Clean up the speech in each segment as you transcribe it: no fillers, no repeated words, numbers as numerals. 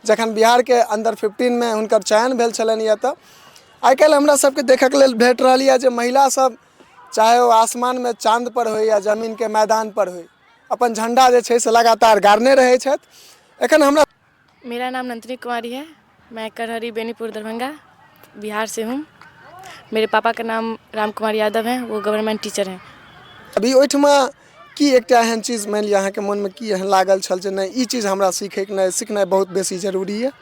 जखन बिहार के अंडर 15 में हुनकर चयन भेल छलनि तऽ आइ काल्हि हमरा सबके देखऽ के लेल भेट रहल यऽ जे महिला सब चाहे वो आसमान में चांद पर हो या जमीन के मैदान पर हो अपन झंडा जे छै से लगातार गाड़ने रहै छथि। एखन हमरा मेरा नाम नंदिनी कुमारी है। मैं करहरी बेनीपुर दरभंगा बिहार से हूँ। मेरे पापा का नाम राम कुमार यादव है, वो गवर्नमेंट टीचर हैं। अभी ओहिठमा की एकटा एहन चीज मानि लिअ अहाँके मोनमे की एहन लागल छल जे नहीं ई चीज़ हमरा सीखनाइ बहुत बेसी जरूरी है?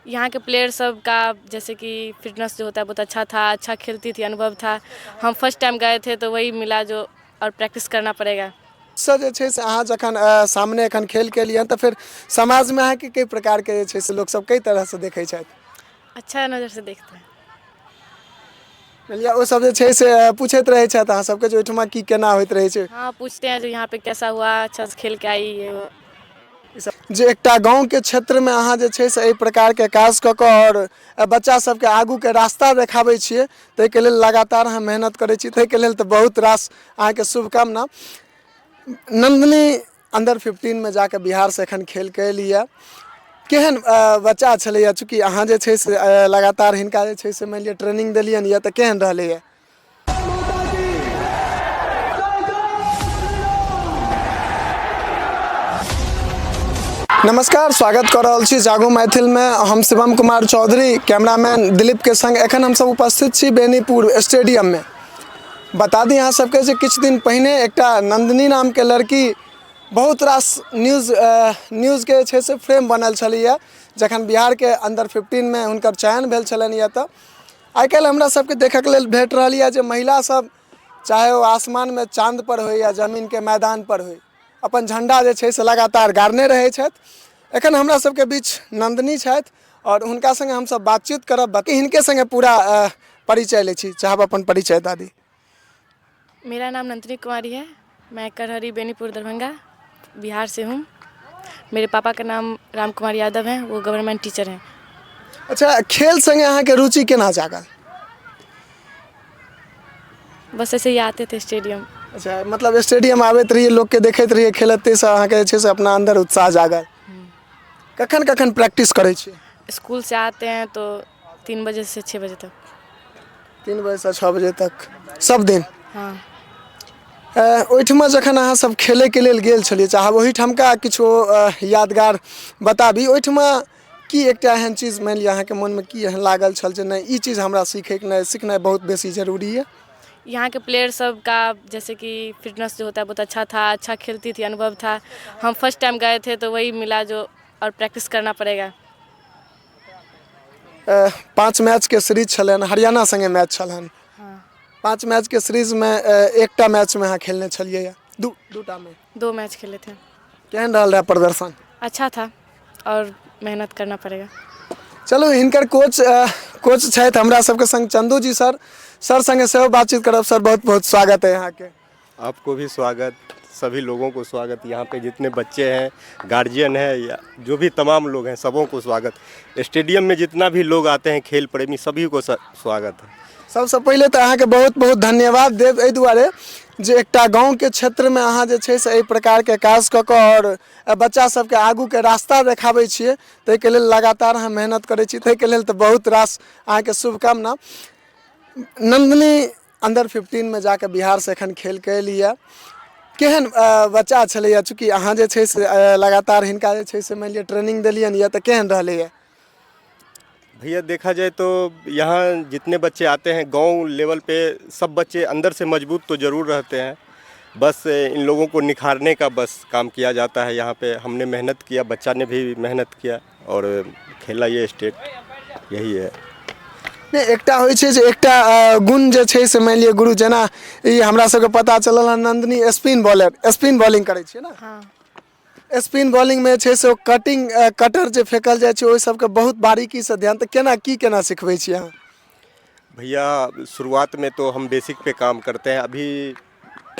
यहाँ के प्लेयर सब का जैसे कि फिटनेस जो होता है बहुत अच्छा था, अच्छा खेलती थी, अनुभव था। हम फर्स्ट टाइम गए थे तो वही मिला जो, और प्रैक्टिस करना पड़ेगा। सर जे छै से अहाँ जखन सामने एखन खेल के लिए तऽ फिर समाज में अहाँके कई प्रकार के जे छै से लोग सब कई तरह से देखै छथि? अच्छा नज़र से देखते हैं। बुझलिए ओ सब जे छै से पूछैत रहै छथि अहाँ सबके जे ओहिठमा की केना होइत रहै छै? हाँ पूछते हैं जो यहाँ पे कैसा हुआ, अच्छा से खेल के आई ये वो। जे एकटा गाँव के क्षेत्र में अहाँ जे छै से एहि प्रकार के काज कऽ कऽ और बच्चा सबके आगू के रास्ता देखाबै छियै ताहिके लेल लगातार अहाँ मेहनत करै छी, ताहिके लेल तऽ बहुत रास अहाँके शुभकामना। नंदिनी अंडर 15 में जाके बिहार से एखन खेल के एलिए, केहन बच्चा छलैया? चूँकि अहाँ जे छै से लगातार हिनका जे छै से मानि लिअ ट्रेनिंग देलियनि यऽ तऽ केहन रहलैया? नमस्कार, स्वागत कर रहल छी जागो मैथिल में। हम शिवम कुमार चौधरी, कैमरामैन दिलीप के संग एखन हम सब उपस्थित छी बेनीपुर स्टेडियम में। बता दी अहाँ सबके जे किछु दिन पहिने एकटा नंदिनी नाम के लड़की बहुत रास न्यूज़ के छै से फ्रेम बनल छलैया जखन बिहार के अंडर 15 में हुनकर चयन भेल छलनि तऽ आइ काल्हि हमरा सबके देखऽ के लेल भेट रहल यऽ जे महिला सब चाहे वो आसमान में चांद पर हो या जमीन के मैदान पर हो अपन झंडा जे छै से लगातार गाड़ने रहै छथि। एखन हमरा सबके बीच नंदिनी छथि और हुनका संगे हम सब बातचीत करब। बाकी हिनके संगे पूरा परिचय ले छी। चाहब अपन परिचय दादी? मेरा नाम नंदिनी कुमारी है। मैं करहरी बेनीपुर दरभंगा बिहार से हूँ। मेरे पापा का नाम राम कुमार यादव है, वो गवर्नमेंट टीचर हैं। अच्छा, खेल संगे अहाँके रुचि केना जागल? बस ऐसे ही आते थे स्टेडियम। अच्छा, मतलब स्टेडियम आबैत रहिए, लोग के देखैत रहिए खेलते से अहाँके जे छै से अपना अंदर उत्साह जागल। कखन कखन प्रैक्टिस करै छी? स्कूल से आते हैं तो 3 बजे से 6 बजे तक। 3 बजे से 6 बजे तक सब दिन? हाँ। ओहिठमा जखन अहाँ सब खेले के लेल गेल छलिए, चाहब ओहिठामका किछो यादगार बताबी। ओहिठमा की एकटा एहन चीज मानि लिअ अहाँके मोनमे की एहन लागल छल जे नहीं ई चीज़ हमरा सीखनाइ बहुत बेसी जरूरी है? यहाँ के प्लेयर सब का जैसे कि फिटनेस जो होता है बहुत अच्छा था, अच्छा खेलती थी, अनुभव था। हम फर्स्ट टाइम गए थे तो वही मिला जो, और प्रैक्टिस करना पड़ेगा। 5 मैच के सीरीज छलन, हरियाणा संगे मैच छलन। हाँ। 5 मैच के सीरीज में एकटा मैच में अहाँ खेलने छलिए या दूटा में? 2 मैच खेले थे। केहन रहल रहा प्रदर्शन? अच्छा था और मेहनत करना पड़ेगा। चलो हिनकर कोच छथि हमरा सबके संग चंदू जी सर संगे सेहो बातचीत करब। सर बहुत बहुत स्वागत है यहाँ के। आपको भी स्वागत, सभी लोगों को स्वागत। यहाँ पे जितने बच्चे हैं, गार्जियन है या जो भी तमाम लोग हैं, सबों को स्वागत। स्टेडियम में जितना भी लोग आते हैं खेल प्रेमी, सभी को स्वागत है। सबसे पहले तो अहाँ के बहुत बहुत धन्यवाद देव एहि दुआरे जे एकटा गाँव के क्षेत्र में अहाँ जे छै से एहि प्रकार के काज कऽ कऽ और बच्चा सबके आगू के रास्ता देखाबै छियै, ताहिके लेल लगातार अहाँ मेहनत करै छी, ताहिके लेल तऽ बहुत रास अहाँके शुभकामना। नंदिनी अंडर 15 में जाके बिहार से एखन खेल के एलिए, केहन बच्चा छलैया? चूँकि अहाँ जे छै से लगातार हिनका जे छै से मानि लिअ ट्रेनिंग देलियनि यऽ तऽ केहन रहलैया? भैया देखा जाए तो यहाँ जितने बच्चे आते हैं गांव लेवल पे, सब बच्चे अंदर से मजबूत तो ज़रूर रहते हैं। बस इन लोगों को निखारने का बस काम किया जाता है। यहाँ पे हमने मेहनत किया, बच्चा ने भी मेहनत किया और खेला ये स्टेट, यही है। नहीं एकटा होइ छै जे एकटा गुण जे छै से मानि लिअ गुरु जेना ई हमरा सबके पता चलल नंदिनी स्पिन बॉलिंग करै छै ना? हाँ। स्पिन बॉलिंग में छै से कटर जे फेंकल जाइ छै ओहि सबके बहुत बारीकी से ध्यान, तऽ केना सिखबै छी अहाँ? भैया शुरुआत में तो हम बेसिक पे काम करते हैं। अभी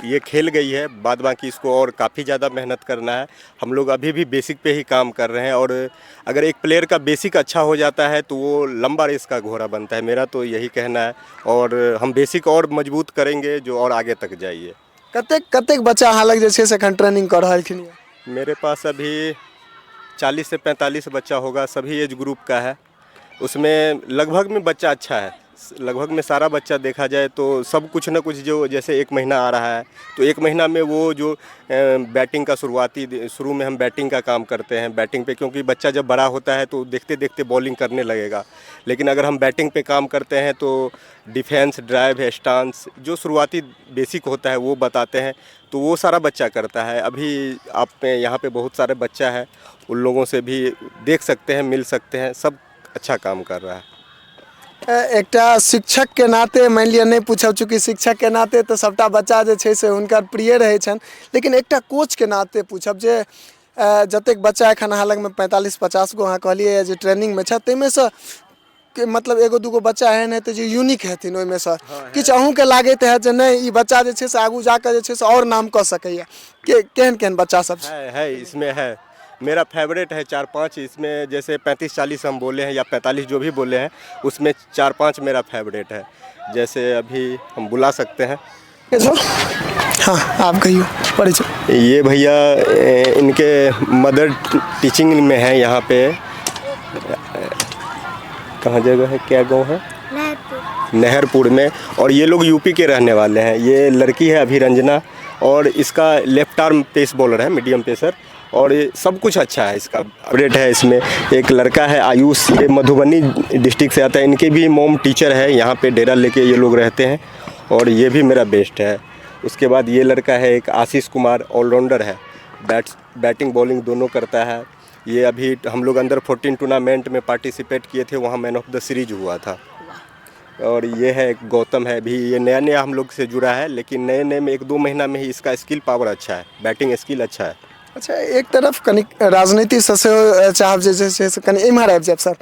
ये खेल गई है, बाद बाकी इसको और काफ़ी ज़्यादा मेहनत करना है। हम लोग अभी भी बेसिक पे ही काम कर रहे हैं और अगर एक प्लेयर का बेसिक अच्छा हो जाता है तो वो लंबा रेस का घोड़ा बनता है, मेरा तो यही कहना है। और हम बेसिक और मजबूत करेंगे जो और आगे तक जाइए। कतेक बच्चा अहाँ लग जे छै से एखन ट्रेनिंग कर रहलखिन? मेरे पास अभी 40 से 45 बच्चा होगा, सभी एज ग्रुप का है। उसमें लगभग में बच्चा अच्छा है, लगभग में सारा बच्चा देखा जाए तो सब कुछ ना कुछ, जो जैसे 1 महीना आ रहा है तो 1 महीना में वो जो बैटिंग का शुरू में हम बैटिंग का काम करते हैं बैटिंग पे, क्योंकि बच्चा जब बड़ा होता है तो देखते देखते बॉलिंग करने लगेगा। लेकिन अगर हम बैटिंग पे काम करते हैं तो डिफेंस, ड्राइव, स्टांस, जो शुरुआती बेसिक होता है वो बताते हैं, तो वो सारा बच्चा करता है। अभी आप पे यहाँ पे बहुत सारे बच्चा है, उन लोगों से भी देख सकते हैं, मिल सकते हैं, सब अच्छा काम कर रहा है। एकटा शिक्षक के नाते मान लिअ नहीं पूछब, चूँकि शिक्षक के नाते तो सबटा बच्चा जे छै से हुनकर प्रिय रहै छनि, लेकिन एकटा कोच के नाते पूछब जे जतेक बच्चा एखन अहाँ लगमे 45-50 गो अहाँ कहलिए जे ट्रेनिंग में छथि, ताहिमे सँ मतलब एगो दूगो बच्चा एहन हेतै जे यूनिक हेथिन, ओहिमे सँ किछु अहूँके लागैत हैत जे नहीं ई बच्चा जे छै से आगू जाकऽ जे छै से और नाम कऽ सकैए, केहन केहन बच्चा सब छै? है इसमें है, मेरा फेवरेट है 4-5 इसमें, जैसे 35-40 हम बोले हैं या 45 जो भी बोले हैं, उसमें 4-5 मेरा फेवरेट है। जैसे अभी हम बुला सकते हैं। हाँ आप कहियो परिचय। ये भैया इनके मदर टीचिंग में है यहाँ पे, कहाँ जगह है, क्या गांव है? नहरपुर में। और ये लोग यूपी के रहने वाले हैं। ये लड़की है अभिरंजना और इसका लेफ्ट आर्म पेस बॉलर है, मीडियम पेसर, और ये सब कुछ अच्छा है इसका अपडेट है। इसमें एक लड़का है आयुष, ये मधुबनी डिस्ट्रिक्ट से आता है, इनके भी मॉम टीचर है, यहाँ पे डेरा लेके ये लोग रहते हैं, और ये भी मेरा बेस्ट है। उसके बाद ये लड़का है एक आशीष कुमार, ऑलराउंडर है, बैटिंग बॉलिंग दोनों करता है। ये अभी हम लोग अंडर 14 टूर्नामेंट में पार्टिसिपेट किए थे, वहाँ मैन ऑफ द सीरीज हुआ था। और ये है एक गौतम है, भी ये नया नया हम लोग से जुड़ा है, लेकिन नए नए में 1-2 महीना में ही इसका स्किल पावर अच्छा है, बैटिंग स्किल अच्छा है। अच्छा, एक तरफ कनि राजनीति से चाहब जे छै से कनि एम्हर आबि जायब सर।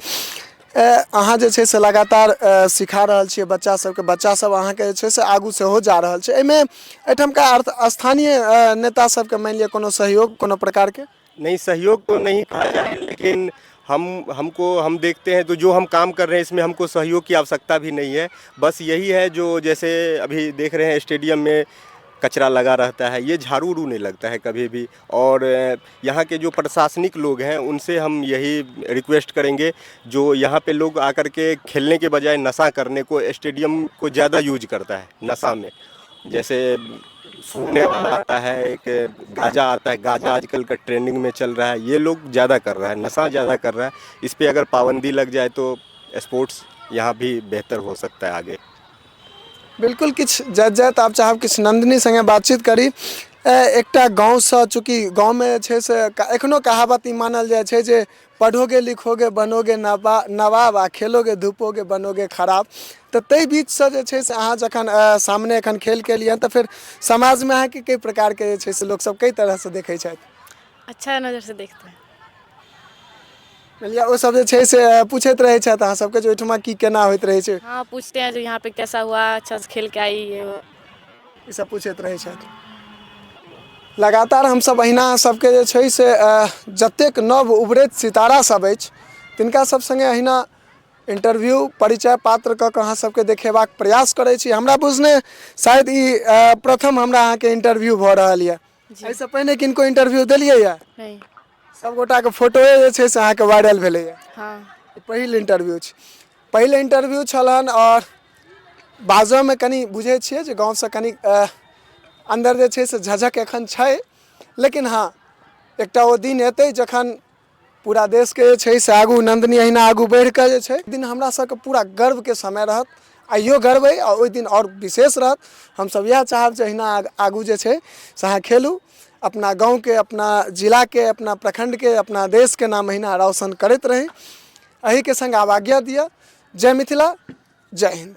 अहाँ जे छै से लगातार सिखा रहल छियै बच्चा सबके, बच्चा सब अहाँके जे छै से आगू सेहो जा रहल छै, एहिमे एहिठामका स्थानीय नेता सबके मान लिअ कोनो सहयोग कोनो प्रकार के? नहीं, सहयोग तो नहीं कहा जाए, लेकिन हम देखते हैं तो जो हम काम कर रहे हैं इसमें हमको सहयोग की आवश्यकता भी नहीं है। बस यही है, जो जैसे अभी देख रहे हैं स्टेडियम में कचरा लगा रहता है, ये झाड़ू उड़ू नहीं लगता है कभी भी। और यहाँ के जो प्रशासनिक लोग हैं उनसे हम यही रिक्वेस्ट करेंगे, जो यहाँ पे लोग आकर के खेलने के बजाय नशा करने को, स्टेडियम को ज़्यादा यूज करता है नशा में। जैसे सूखने वाला आता है, एक गांजा आता है, गांजा आजकल का ट्रेंडिंग में चल रहा है, ये लोग ज़्यादा कर रहा है, नशा ज़्यादा कर रहा है। इस पे अगर पाबंदी लग जाए तो स्पोर्ट्स यहाँ भी बेहतर हो सकता है आगे। बिल्कुल, किछु जत आप चाहब किछु नंदिनी संगे बातचीत करी। एकटा गाँव से, चूँकि गाँव में छै से एखनो कहावत ई मानल जाए छै जे पढ़ोगे लिखोगे बनोगे नवाब आ खेलोगे धूपोगे बनोगे खराब। तो तै बीच से जे छै से अहाँ जखन सामने एखन खेल के लिए तो फिर समाज में अहाँ के कई प्रकार के जे छै से लोग सब कई तरह से देखे छथि? अच्छा नज़र से देखते हैं। मानिलिअ ओ सब जे छै से पूछैत रहै छथि अहाँ सबके जे ओहिठमा की केना होइत रहै छै? हाँ पूछते हैं जो यहाँ पे कैसा हुआ, अच्छा से खेल के आई, ये वो। ई सब पूछैत रहै छथि। लगातार हम सब अहिना सबके जे छै से जतेक नव उभरैत सितारा सब अछि तिनका सब संगे अहिना इंटरव्यू परिचय पात्र कऽ कऽ अहाँ सबके देखेबाक प्रयास करै छी। हमरा बुझने शायद ई प्रथम हमरा अहाँके इंटरव्यू भऽ रहल यऽ। एहिसँ पहिने किनको इंटरव्यू देलियै यऽ? नहीं। सब गोटाके फोटोए जे छै से अहाँके वायरल भेलैए। हाँ। पहिल इंटरव्यू छै, पहिल इंटरव्यू छलहन, और बाजऽमे कनि बुझै छियै जे गाँवसँ कनि अंदर जे छै से झझक एखन छै, लेकिन हाँ एकटा ओ दिन एतै जखन पूरा देश के जे छै से आगू नंदनी अहिना आगू बढ़ि कऽ जे छै, दिन हमरा सबके पूरा गर्व के समय रहत। आइयो गर्व अइ और ओहि दिन और विशेष रहत। हम सब इएह चाहब जे अहिना आगू जे छै से अहाँ खेलू, अपना गाँव के, अपना जिला के, अपना प्रखंड के, अपना देश के नाम अहिना रोशन करैत रही। एही के संग आब आज्ञा दिअ। जय मिथिला, जय हिंद।